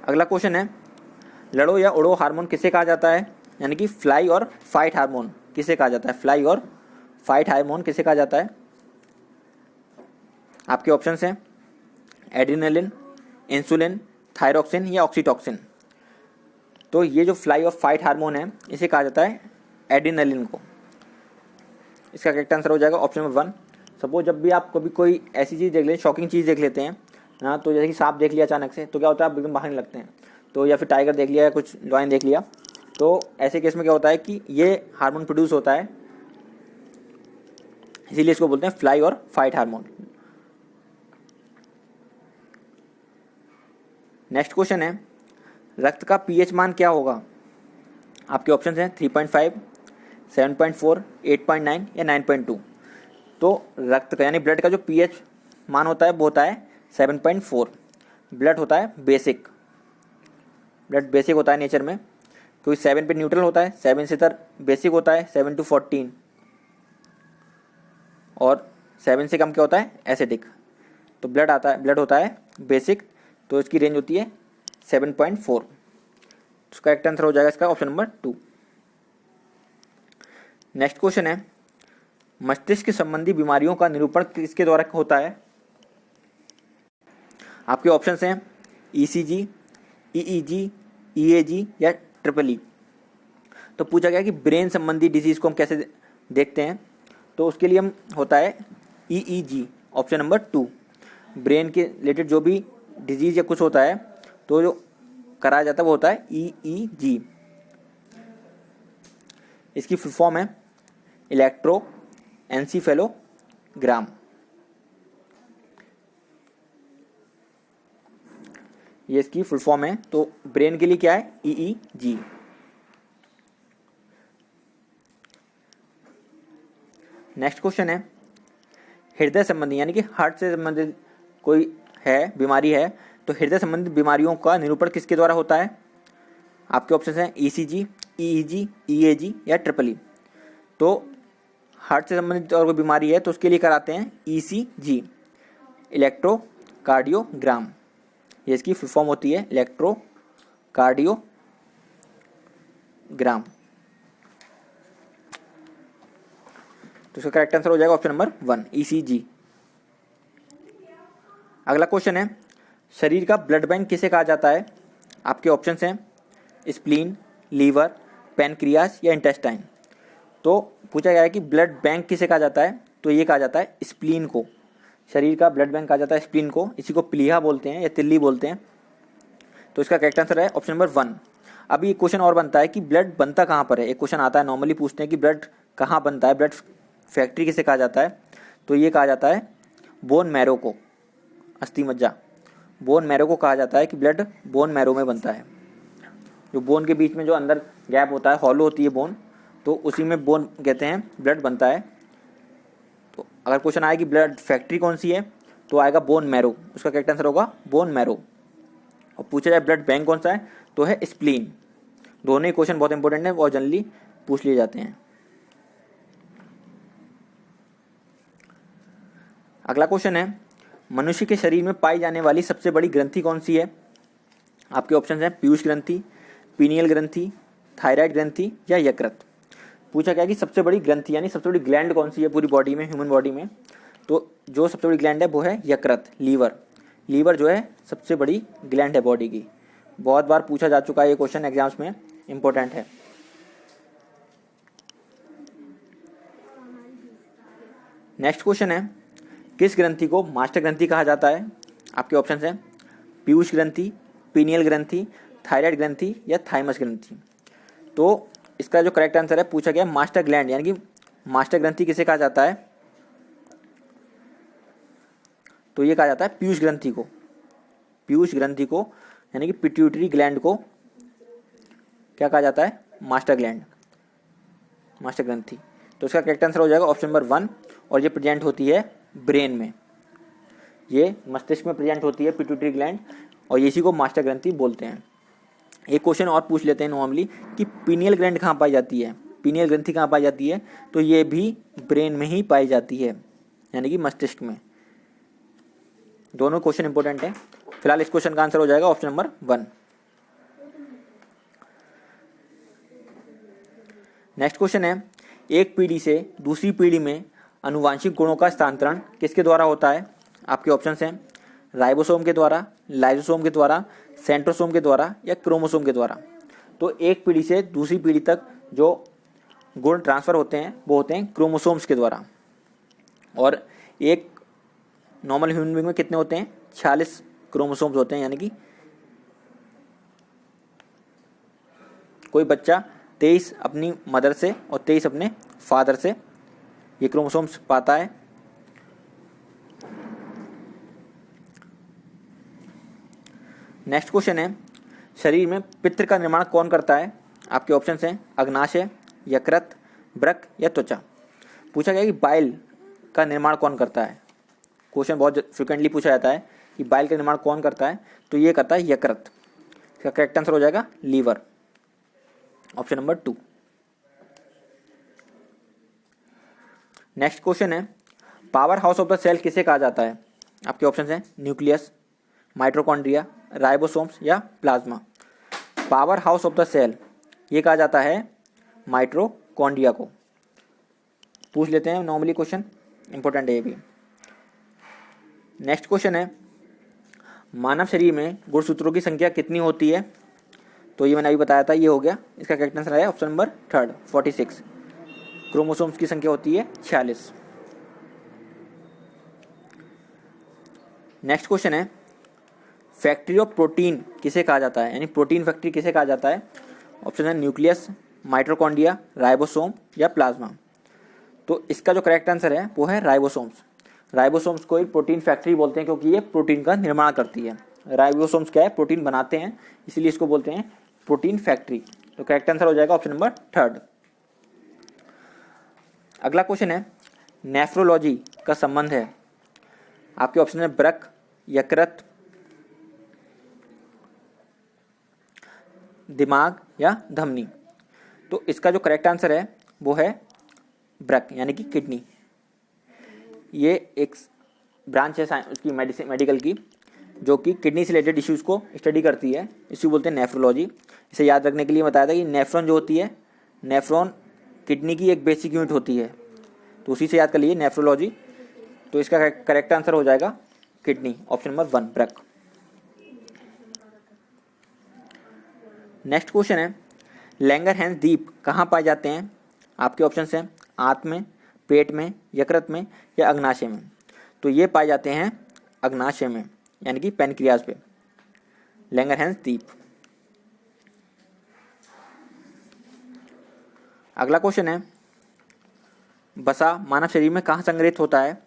अगला क्वेश्चन है, लड़ो या उड़ो हार्मोन किसे कहा जाता है? यानी कि फ्लाई और फाइट हार्मोन किसे कहा जाता है? फ्लाई और फाइट हार्मोन किसे कहा जाता है? आपके ऑप्शंस हैं एड्रिनलिन, इंसुलिन, थायरोक्सिन या ऑक्सीटॉक्सिन। तो ये जो फ्लाई और फाइट हार्मोन है इसे कहा जाता है एड्रिनलिन को। इसका करेक्ट आंसर हो जाएगा ऑप्शन नंबर 1। सपोज जब भी आप कभी कोई ऐसी चीज़ देख लें, शॉकिंग चीज़ देख लेते हैं ना, तो जैसे कि सांप देख लिया अचानक से, तो क्या होता है आप एकदम भागने लगते हैं। तो या फिर टाइगर देख लिया या कुछ लॉयन देख लिया, तो ऐसे केस में क्या होता है कि ये हार्मोन प्रोड्यूस होता है, इसीलिए इसको बोलते हैं फ्लाई और फाइट हार्मोन। नेक्स्ट क्वेश्चन है, रक्त का पीएच मान क्या होगा? आपके ऑप्शन हैं 3.5, 7.4, 8.9 या 9.2। तो रक्त का यानी ब्लड का जो पीएच मान होता है वो होता है 7.4। ब्लड होता है बेसिक, ब्लड बेसिक होता है नेचर में, क्योंकि 7 पे न्यूट्रल होता है, 7 से तर बेसिक होता है 7 to 14 और 7 से कम क्या होता है? एसिडिक। तो ब्लड होता है बेसिक, तो इसकी रेंज होती है 7.4। तो करेक्ट आंसर हो जाएगा इसका ऑप्शन नंबर 2। नेक्स्ट क्वेश्चन है, मस्तिष्क संबंधी बीमारियों का निरूपण किसके द्वारा होता है? आपके ऑप्शंस हैं ईसीजी, ईईजी, ईएजी या ट्रिपल ई। तो पूछा गया कि ब्रेन संबंधी डिजीज को हम कैसे देखते हैं, तो उसके लिए हम होता है ईईजी, ऑप्शन नंबर 2। ब्रेन के रिलेटेड जो भी डिजीज या कुछ होता है तो जो कराया जाता है वो होता है ईईजी। इसकी फुल फॉर्म है इलेक्ट्रो एनसीफेलोग्राम। ये इसकी फुल फॉर्म है। तो ब्रेन के लिए क्या है? ईईजी। नेक्स्ट क्वेश्चन है, हृदय संबंधी यानी कि हार्ट से संबंधित कोई है बीमारी है तो हृदय संबंधित बीमारियों का निरूपण किसके द्वारा होता है? आपके ऑप्शन हैं ईसीजी, ईईजी, ईएजी या ट्रिपल ई। तो हार्ट से संबंधित और कोई बीमारी है तो उसके लिए कराते हैं ईसीजी, इलेक्ट्रोकार्डियोग्राम। ये इसकी फुल फॉर्म होती है इलेक्ट्रोकार्डियोग्राम। तो इसका करेक्ट आंसर हो जाएगा ऑप्शन नंबर 1 ईसीजी। अगला क्वेश्चन है, शरीर का ब्लड बैंक किसे कहा जाता है? आपके ऑप्शंस हैं स्प्लीन, लीवर, पैनक्रियास या इंटेस्टाइन। तो पूछा गया है कि ब्लड बैंक किसे कहा जाता है, तो ये कहा जाता है स्प्लीन को। शरीर का ब्लड बैंक कहा जाता है स्प्लीन को। इसी को प्लीहा बोलते हैं या तिल्ली बोलते हैं। तो इसका करेक्ट आंसर है ऑप्शन नंबर 1। अभी एक क्वेश्चन और बनता है कि ब्लड बनता कहाँ पर है। एक क्वेश्चन आता है, नॉर्मली पूछते हैं कि ब्लड कहाँ बनता है, ब्लड फैक्ट्री किसे कहा जाता है। तो ये कहा जाता है बोन मैरो को, अस्थि मज्जा, बोन मैरो को कहा जाता है कि ब्लड बोन मैरो में बनता है। जो बोन के बीच में जो अंदर गैप होता है, हॉलो होती है बोन, तो उसी में बोन कहते हैं ब्लड बनता है। तो अगर क्वेश्चन आए कि ब्लड फैक्ट्री कौन सी है तो आएगा बोन मैरो। उसका करेक्ट आंसर होगा बोन मैरो। और पूछा जाए ब्लड बैंक कौन सा है तो है स्प्लीन। दोनों ही क्वेश्चन बहुत इंपॉर्टेंट है और जनरली पूछ लिए जाते हैं। अगला क्वेश्चन है, मनुष्य के शरीर में पाई जाने वाली सबसे बड़ी ग्रंथि कौन सी है? आपके ऑप्शन हैं पीयूष ग्रंथि, पीनियल ग्रंथि, थायराइड ग्रंथि या यकृत। पूछा गया कि सबसे बड़ी ग्रंथि यानी सबसे बड़ी ग्लैंड कौन सी है पूरी बॉडी में, ह्यूमन बॉडी में। तो जो सबसे बड़ी ग्लैंड है वो है यकृत, लीवर। लीवर जो है सबसे बड़ी ग्लैंड है बॉडी की। बहुत बार पूछा जा चुका है ये क्वेश्चन एग्जाम्स में, इंपॉर्टेंट है। नेक्स्ट क्वेश्चन है, किस ग्रंथि को मास्टर ग्रंथि कहा जाता है? आपके ऑप्शन हैं पीयूष ग्रंथि, पीनियल ग्रंथि, थायराइड ग्रंथि या थाइमस ग्रंथि। तो इसका जो करेक्ट आंसर है, पूछा गया मास्टर ग्लैंड यानी कि मास्टर ग्रंथि किसे कहा जाता है? तो ये कहा जाता है पीयूष ग्रंथि को। पीयूष ग्रंथि को यानी कि पिट्यूटरी ग्लैंड को क्या कहा जाता है? मास्टर ग्लैंड, मास्टर ग्रंथि। तो इसका करेक्ट आंसर हो जाएगा ऑप्शन नंबर 1। और ये प्रेजेंट होती है ब्रेन में, ये मस्तिष्क में प्रेजेंट होती है पिट्यूटरी ग्लैंड, और इसी को मास्टर ग्रंथि बोलते हैं। एक क्वेश्चन और पूछ लेते हैं नॉर्मली कि पीनियल ग्लैंड कहाँ पाई जाती है, पीनियल ग्रंथि कहाँ पाई जाती है? तो ये भी ब्रेन में ही पाई जाती है, यानी कि मस्तिष्क में। दोनों क्वेश्चन इंपॉर्टेंट हैं। फिलहाल इस क्वेश्चन का आंसर हो जाएगा ऑप्शन नंबर 1। नेक्स्ट क्वेश्चन है, एक पीढ़ी से दूसरी पीढ़ी में अनुवांशिक गुणों का स्थानांतरण किसके द्वारा होता है? आपके ऑप्शंस हैं राइबोसोम के द्वारा, लाइसोसोम के द्वारा, सेंट्रोसोम के द्वारा या क्रोमोसोम के द्वारा। तो एक पीढ़ी से दूसरी पीढ़ी तक जो गुण ट्रांसफर होते हैं वो होते हैं क्रोमोसोम्स के द्वारा। और एक नॉर्मल ह्यूमन बीइंग में कितने होते हैं? 46 क्रोमोसोम्स होते हैं, यानी कि कोई बच्चा 23 अपनी मदर से और 23 अपने फादर से ये क्रोमोसोम्स पाता है। नेक्स्ट क्वेश्चन है, शरीर में पित्त का निर्माण कौन करता है? आपके ऑप्शंस हैं अग्नाशय, यकृत, वृक्क या त्वचा। पूछा गया कि बाइल का निर्माण कौन करता है। क्वेश्चन बहुत फ्रिक्वेंटली पूछा जाता है कि बाइल का निर्माण कौन करता है, तो ये करता है यकृत। इसका करेक्ट आंसर हो जाएगा liver, option number 2। Next question है, power house of the cell किसे कहा जाता है? आपके ऑप्शन हैं न्यूक्लियस, माइटोकॉन्ड्रिया, राइबोसोम्स या plasma. Power house of the cell, ये कहा जाता है माइटोकॉन्ड्रिया को। पूछ लेते हैं नॉर्मली क्वेश्चन, इंपॉर्टेंट है ये भी। नेक्स्ट क्वेश्चन है, मानव शरीर में गुणसूत्रों की संख्या कितनी होती है? तो ये मैंने अभी बताया था, ये हो गया। इसका करेक्ट आंसर है ऑप्शन नंबर 3 46। क्रोमोसोम्स की संख्या होती है 46। नेक्स्ट क्वेश्चन है, फैक्ट्री ऑफ प्रोटीन किसे कहा जाता है, यानी प्रोटीन फैक्ट्री किसे कहा जाता है? ऑप्शन है न्यूक्लियस, माइटोकॉन्ड्रिया, राइबोसोम या प्लाज्मा। तो इसका जो करेक्ट आंसर है वो है राइबोसोम्स। राइबोसोम्स को ही प्रोटीन फैक्ट्री बोलते हैं क्योंकि ये प्रोटीन का निर्माण करती है। राइबोसोम्स क्या है? प्रोटीन बनाते हैं, इसीलिए इसको बोलते हैं प्रोटीन फैक्ट्री। तो करेक्ट आंसर हो जाएगा ऑप्शन नंबर 3। अगला क्वेश्चन है, नेफ्रोलॉजी का संबंध है, आपके ऑप्शन है वृक्क, यकृत, दिमाग या धमनी। तो इसका जो करेक्ट आंसर है वो है वृक्क यानी कि किडनी। ये एक ब्रांच है उसकी मेडिकल की, जो कि किडनी से रिलेटेड इश्यूज़ को स्टडी करती है, इसी बोलते हैं नेफ्रोलॉजी। इसे याद रखने के लिए बताया था कि नेफ्रॉन जो होती है, नेफ्रॉन किडनी की एक बेसिक यूनिट होती है, तो उसी से याद कर लीजिए नेफ्रोलॉजी। तो इसका करेक्ट आंसर हो जाएगा किडनी, ऑप्शन नंबर 1 वृक्क। नेक्स्ट क्वेश्चन है, लैंगरहैंस द्वीप कहाँ पाए जाते हैं? आपके ऑप्शन हैं आंत में, पेट में, यकृत में या अग्नाशय में। तो ये पाए जाते हैं अग्नाशय में, यानी कि पैनक्रियाज पे, लैंगरहैंस द्वीप। अगला क्वेश्चन है, वसा मानव शरीर में कहाँ संग्रहित होता है?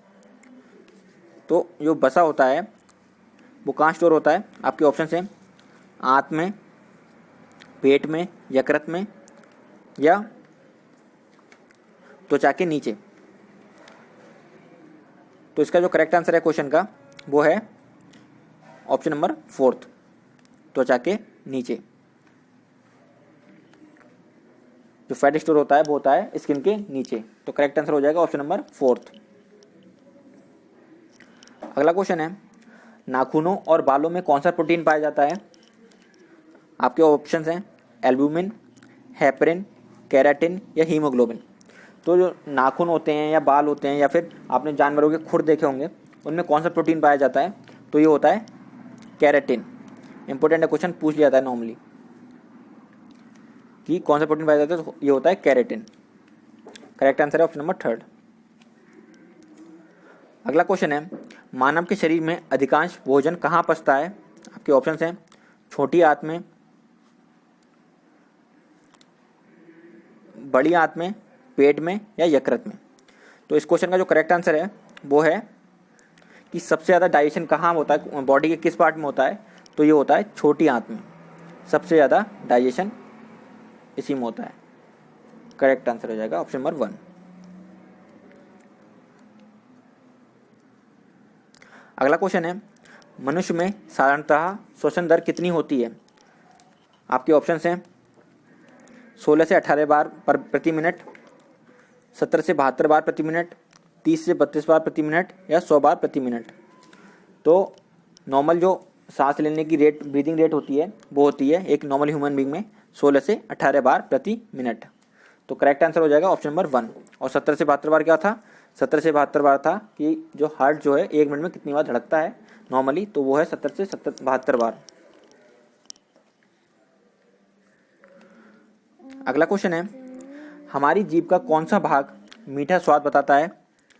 तो जो वसा होता है वो कहाँ स्टोर होता है? आपके ऑप्शन हैं आंत में, पेट में, यकृत में या त्वचा के नीचे। तो इसका जो करेक्ट आंसर है क्वेश्चन का वो है ऑप्शन नंबर 4 त्वचा के नीचे। जो फैट स्टोर होता है वो होता है स्किन के नीचे। तो करेक्ट आंसर हो जाएगा ऑप्शन नंबर 4। अगला क्वेश्चन है, नाखूनों और बालों में कौन सा प्रोटीन पाया जाता है? आपके ऑप्शंस हैं एल्ब्यूमिन, हेपरिन, केराटिन या हीमोग्लोबिन। तो जो नाखून होते हैं या बाल होते हैं या फिर आपने जानवरों के खुर देखे होंगे, उनमें कौन सा प्रोटीन पाया जाता है? तो ये होता है केराटिन। इंपॉर्टेंट क्वेश्चन पूछ लिया जाता है नॉर्मली कि कौन सा प्रोटीन पाया जाता है, तो ये होता है केराटिन। करेक्ट आंसर है ऑप्शन नंबर 3। अगला क्वेश्चन है, मानव के शरीर में अधिकांश भोजन कहाँ पचता है? आपके ऑप्शन हैं छोटी आंत में, बड़ी आंत में, पेट में या यकृत में। तो इस क्वेश्चन का जो करेक्ट आंसर है वो है कि सबसे ज़्यादा डाइजेशन कहाँ होता है, बॉडी के किस पार्ट में होता है? तो ये होता है छोटी आंत में, सबसे ज़्यादा डाइजेशन इसी में होता है। करेक्ट आंसर हो जाएगा ऑप्शन नंबर 1। अगला क्वेश्चन है, मनुष्य में साधारणतः श्वसन दर कितनी होती है? आपके ऑप्शन हैं 16 से 18 बार प्रति मिनट, 17 से 72 बार प्रति मिनट, 30 से 32 बार प्रति मिनट या 100 बार प्रति मिनट। तो नॉर्मल जो सांस लेने की रेट, ब्रीदिंग रेट होती है, वो होती है एक नॉर्मल ह्यूमन बीइंग में 16 से 18 बार प्रति मिनट। तो करेक्ट आंसर हो जाएगा ऑप्शन नंबर 1। और 17 से 72 बार क्या था? 17 से 72 बार था कि जो हार्ट जो है 1 मिनट में कितनी बार धड़कता है नॉर्मली, तो वो है 70 से 72 बार। अगला क्वेश्चन है, हमारी जीभ का कौन सा भाग मीठा स्वाद बताता है?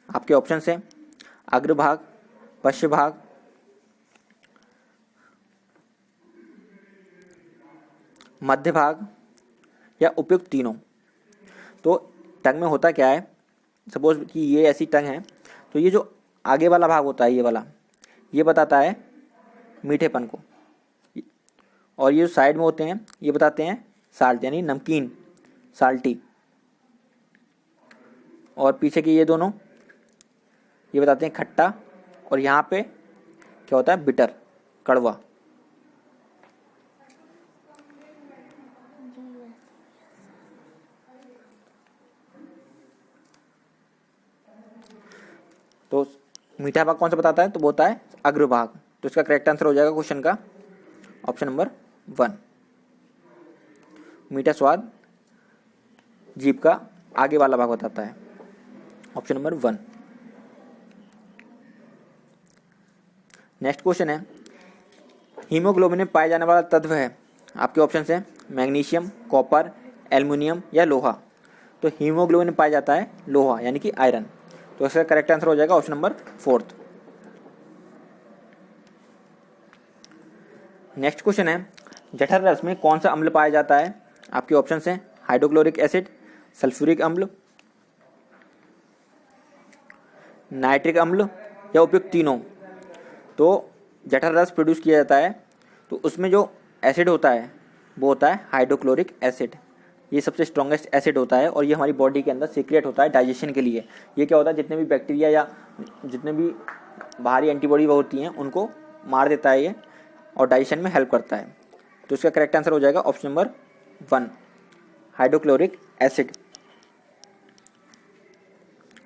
आपके ऑप्शन हैं अग्रभाग, पश्च भाग, मध्य भाग या उपयुक्त तीनों। तो टंग में होता क्या है, सपोज कि ये ऐसी टंग है, तो ये जो आगे वाला भाग होता है, ये वाला, ये बताता है मीठेपन को, और ये जो साइड में होते हैं ये बताते हैं साल्ट यानी नमकीन, साल्टी। और पीछे के ये दोनों ये बताते हैं खट्टा, और यहाँ पे क्या होता है बिटर, कड़वा। तो मीठा भाग कौन सा बताता है? तो वो होता है अग्रभाग। तो इसका करेक्ट आंसर हो जाएगा क्वेश्चन का ऑप्शन नंबर 1। मीठा स्वाद जीभ का आगे वाला भाग बताता है, ऑप्शन नंबर 1। नेक्स्ट क्वेश्चन है, हीमोग्लोबिन में पाया जाने वाला तत्व है, आपके ऑप्शन है मैग्नीशियम, कॉपर, एल्युमिनियम या लोहा। तो हीमोग्लोबिन में पाया जाता है लोहा यानी कि आयरन। तो इसका करेक्ट आंसर हो जाएगा ऑप्शन नंबर 4। नेक्स्ट क्वेश्चन है, जठर रस में कौन सा अम्ल पाया जाता है, आपके ऑप्शन हैं हाइड्रोक्लोरिक एसिड, सल्फ्यूरिक अम्ल, नाइट्रिक अम्ल या उपयुक्त तीनों। तो जठर रस प्रोड्यूस किया जाता है तो उसमें जो एसिड होता है वो होता है हाइड्रोक्लोरिक एसिड। ये सबसे स्ट्रॉन्गेस्ट एसिड होता है और ये हमारी बॉडी के अंदर सीक्रेट होता है डाइजेशन के लिए। ये क्या होता है, जितने भी बैक्टीरिया या जितने भी बाहरी एंटीबॉडी होती हैं उनको मार देता है ये और डाइजेशन में हेल्प करता है। तो इसका करेक्ट आंसर हो जाएगा ऑप्शन नंबर 1 हाइड्रोक्लोरिक एसिड।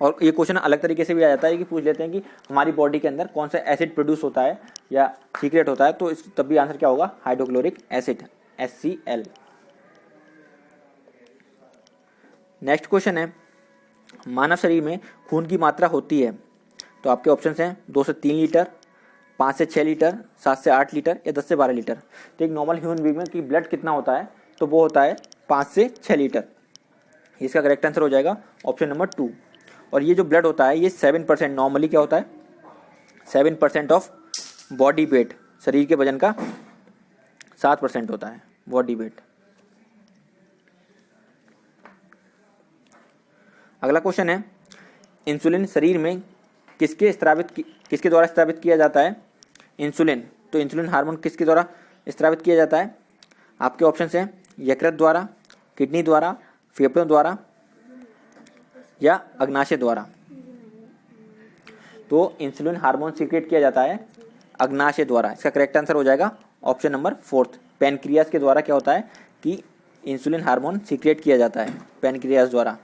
और ये क्वेश्चन अलग तरीके से भी आ जाता है कि पूछ लेते हैं कि हमारी बॉडी के अंदर कौन सा एसिड प्रोड्यूस होता है या सीक्रेट होता है, तो इस तब भी आंसर क्या होगा, hydrochloric acid HCl। Next question है, मानव शरीर में खून की मात्रा होती है, तो आपके ऑप्शन हैं 2 से 3 लीटर, 5 से 6 लीटर, 7 से 8 लीटर या 10 से 12 लीटर। तो एक नॉर्मल ह्यूमन बीइंग में कि ब्लड कितना होता है, तो वो होता है 5 से 6 लीटर। इसका करेक्ट आंसर हो जाएगा ऑप्शन नंबर 2। और ये जो ब्लड होता है ये 7% नॉर्मली क्या होता है, 7% ऑफ बॉडी वेट, शरीर के वजन का 7% होता है बॉडी वेट। अगला क्वेश्चन है, इंसुलिन शरीर में किसके द्वारा स्रावित किया जाता है, इंसुलिन। तो इंसुलिन हार्मोन किसके द्वारा स्रावित किया जाता है, आपके ऑप्शन हैं यकृत द्वारा, किडनी द्वारा, फेफड़ों द्वारा या अग्नाशय द्वारा। तो इंसुलिन हार्मोन सीक्रेट किया जाता है अग्नाशय द्वारा। इसका करेक्ट आंसर हो जाएगा ऑप्शन नंबर 4 पैनक्रियास के द्वारा क्या होता है कि इंसुलिन हार्मोन सीक्रेट किया जाता है पैनक्रियास द्वारा।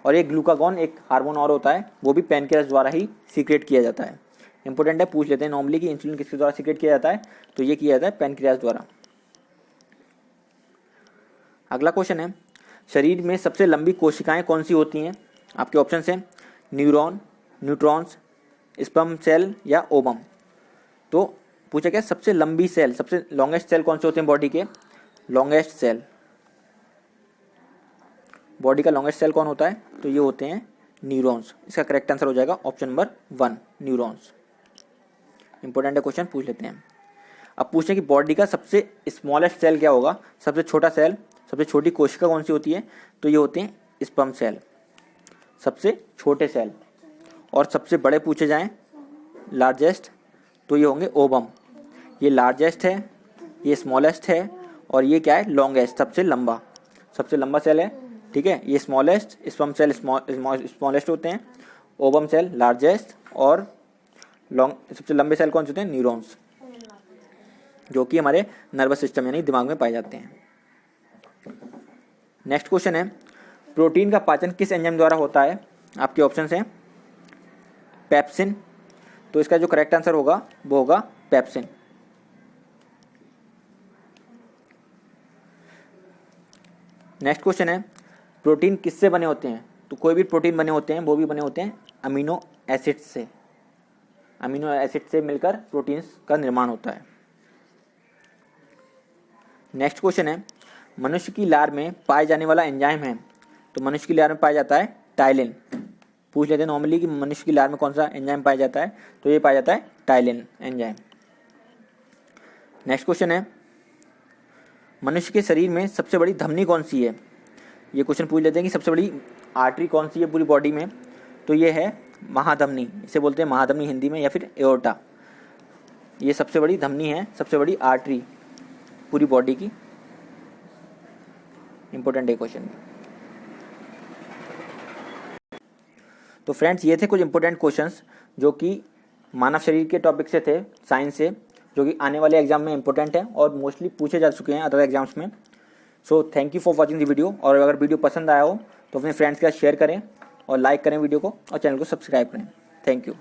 और एक ग्लूकागॉन एक हार्मोन और होता है वो भी पैनक्रियास द्वारा ही सीक्रेट किया जाता है। इंपॉर्टेंट है, पूछ लेते हैं नॉर्मली कि इंसुलिन किसके द्वारा सीक्रेट किया जाता है, तो ये किया जाता है पैनक्रियास द्वारा। अगला क्वेश्चन है, शरीर में सबसे लंबी कोशिकाएं कौन सी होती हैं, आपके ऑप्शन हैं न्यूरॉन, न्यूट्रॉन्स, स्पर्म सेल या ओवम। तो पूछा क्या, सबसे लंबी सेल, सबसे लॉन्गेस्ट सेल कौन से होते हैं बॉडी के, लॉन्गेस्ट सेल, बॉडी का लॉन्गेस्ट सेल कौन होता है, तो ये होते हैं न्यूरॉन्स। इसका करेक्ट आंसर हो जाएगा ऑप्शन नंबर 1 न्यूरॉन्स। इंपॉर्टेंट है क्वेश्चन, पूछ लेते हैं। अब पूछें कि बॉडी का सबसे स्मॉलेस्ट सेल क्या होगा, सबसे छोटा सेल, सबसे छोटी कोशिका कौन सी होती है, तो ये होते हैं स्पर्म सेल, सबसे छोटे सेल। और सबसे बड़े पूछे जाएं लार्जेस्ट, तो ये होंगे ओवम। ये लार्जेस्ट है, ये स्मॉलेस्ट है और ये क्या है लॉन्गेस्ट, सबसे लंबा सेल है, ठीक है। ये स्मॉलेस्ट, स्पर्म सेल स्मॉलेस्ट होते हैं, ओवम सेल लार्जेस्ट और सबसे लंबे सेल कौन से होते हैं, न्यूरॉन्स, जो कि हमारे नर्वस सिस्टम यानी दिमाग में पाए जाते हैं। नेक्स्ट क्वेश्चन है, प्रोटीन का पाचन किस एंजाइम द्वारा होता है, आपके ऑप्शंस हैं पेप्सिन। तो इसका जो करेक्ट आंसर होगा वो होगा पेप्सिन। नेक्स्ट क्वेश्चन है, प्रोटीन किससे बने होते हैं, तो कोई भी प्रोटीन बने होते हैं वो भी बने होते हैं अमीनो एसिड से। अमीनो एसिड से मिलकर प्रोटीन्स का निर्माण होता है। नेक्स्ट क्वेश्चन है, मनुष्य की लार में पाए जाने वाला एंजाइम है, तो मनुष्य की लार में पाया जाता है टाइलिन। पूछ लेते हैं नॉर्मली कि मनुष्य की लार में कौन सा एंजाइम पाया जाता है, तो ये पाया जाता है टाइलिन एंजाइम। नेक्स्ट क्वेश्चन है, मनुष्य के शरीर में सबसे बड़ी धमनी कौन सी है, ये क्वेश्चन पूछ लेते हैं कि सबसे बड़ी आर्टरी कौन सी है पूरी बॉडी में, तो ये है महाधमनी, इसे बोलते हैं महाधमनी हिंदी में या फिर एओर्टा। ये सबसे बड़ी धमनी है, सबसे बड़ी आर्टरी पूरी बॉडी की। इंपॉर्टेंट है क्वेश्चन। तो फ्रेंड्स ये थे कुछ इंपॉर्टेंट क्वेश्चंस जो कि मानव शरीर के टॉपिक से थे, साइंस से, जो कि आने वाले एग्जाम में इंपॉर्टेंट है और मोस्टली पूछे जा चुके हैं अदर एग्जाम्स में। So thank you for watching the video. और अगर वीडियो पसंद आया हो तो अपने फ्रेंड्स के साथ शेयर करें और लाइक करें वीडियो को और चैनल को सब्सक्राइब करें। Thank you.